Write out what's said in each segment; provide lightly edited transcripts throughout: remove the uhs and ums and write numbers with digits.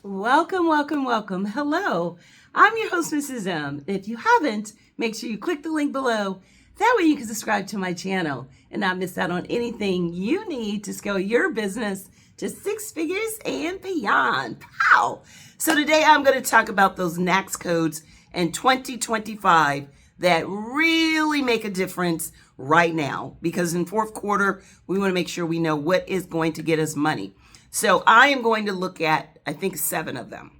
Welcome, welcome, welcome. Hello, I'm your host, Mrs. M. If you haven't, make sure you click the link below. That way you can subscribe to my channel and not miss out on anything you need to scale your business to six figures and beyond. Pow! So today I'm going to talk about those Naics codes in 2025 that really make a difference right now, because in fourth quarter, we want to make sure we know what is going to get us money. So I am going to look at, I think, 7 of them.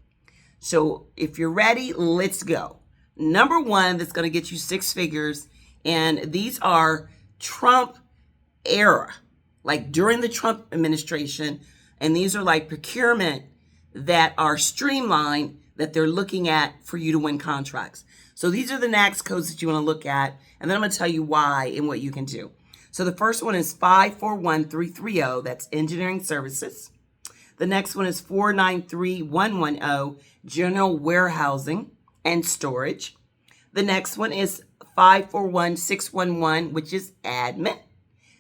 So if you're ready, let's go. Number 1 that's going to get you 6 figures, and these are Trump era, like during the Trump administration, and these are like procurement that are streamlined that they're looking at for you to win contracts. So these are the Naics codes that you want to look at, and then I'm going to tell you why and what you can do. So the first one is 541330, that's engineering services. The next one is 493110, general warehousing and storage. The next one is 541611, which is admin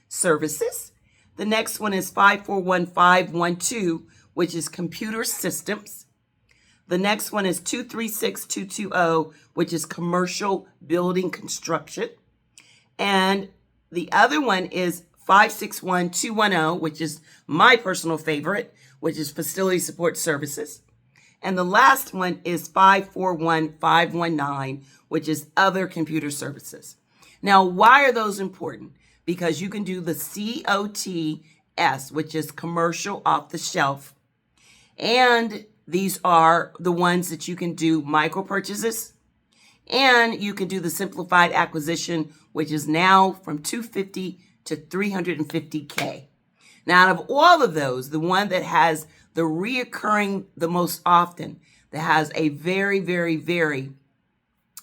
services. The next one is 541512, which is computer systems. The next one is 236220, which is commercial building construction. And the other one is 561210, which is my personal favorite, which is facility support services. And the last one is 541519, which is other computer services. Now, why are those important? Because you can do the COTS, which is commercial off the shelf. And these are the ones that you can do micro purchases. And you can do the simplified acquisition, which is now from 250 to 350K. Now, out of all of those, the one that has the reoccurring the most often, that has a very, very, very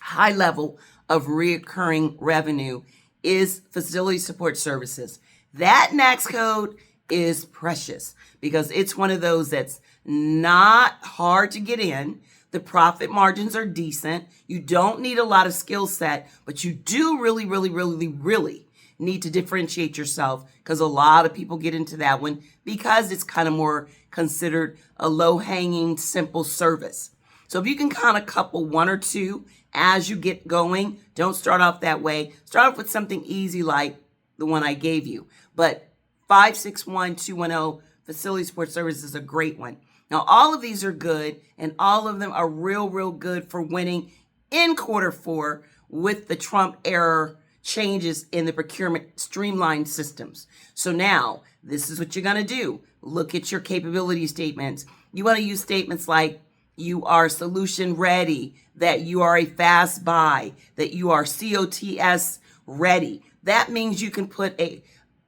high level of reoccurring revenue, is facility support services. That Naics code is precious because it's one of those that's not hard to get in. The profit margins are decent. You don't need a lot of skill set, but you do really, really, really, really need to differentiate yourself, because a lot of people get into that one because it's kind of more considered a low-hanging, simple service. So if you can kind of couple 1 or 2 as you get going, don't start off that way. Start off with something easy like the one I gave you. But 561210 facility support service is a great one. Now, all of these are good, and all of them are real, real good for winning in quarter 4 with the Trump era changes in the procurement streamlined systems. So now, this is what you're going to do. Look at your capability statements. You want to use statements like you are solution ready, that you are a fast buy, that you are COTS ready. That means you can put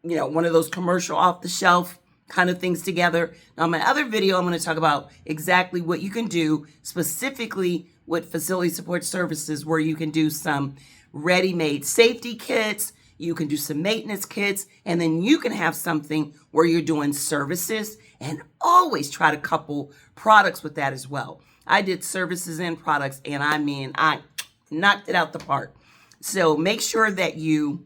one of those commercial off the shelf kind of things together. Now, in my other video, I'm going to talk about exactly what you can do specifically with facility support services, where you can do some ready-made safety kits, you can do some maintenance kits, and then you can have something where you're doing services, and always try to couple products with that as well. I did services and products, and I knocked it out the park. So make sure that you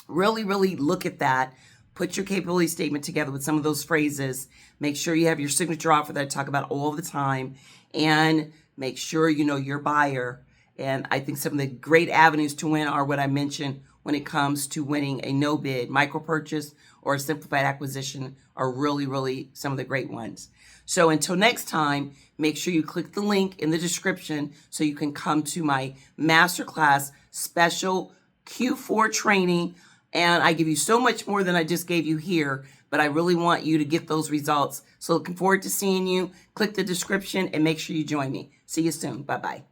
really, really look at that. Put your capability statement together with some of those phrases. Make sure you have your signature offer that I talk about all the time, and make sure you know your buyer. And I think some of the great avenues to win are what I mentioned when it comes to winning a no bid, micro purchase, or a simplified acquisition are really, really some of the great ones. So until next time, make sure you click the link in the description so you can come to my masterclass special Q4 training. And I give you so much more than I just gave you here, but I really want you to get those results. So looking forward to seeing you. Click the description and make sure you join me. See you soon. Bye-bye.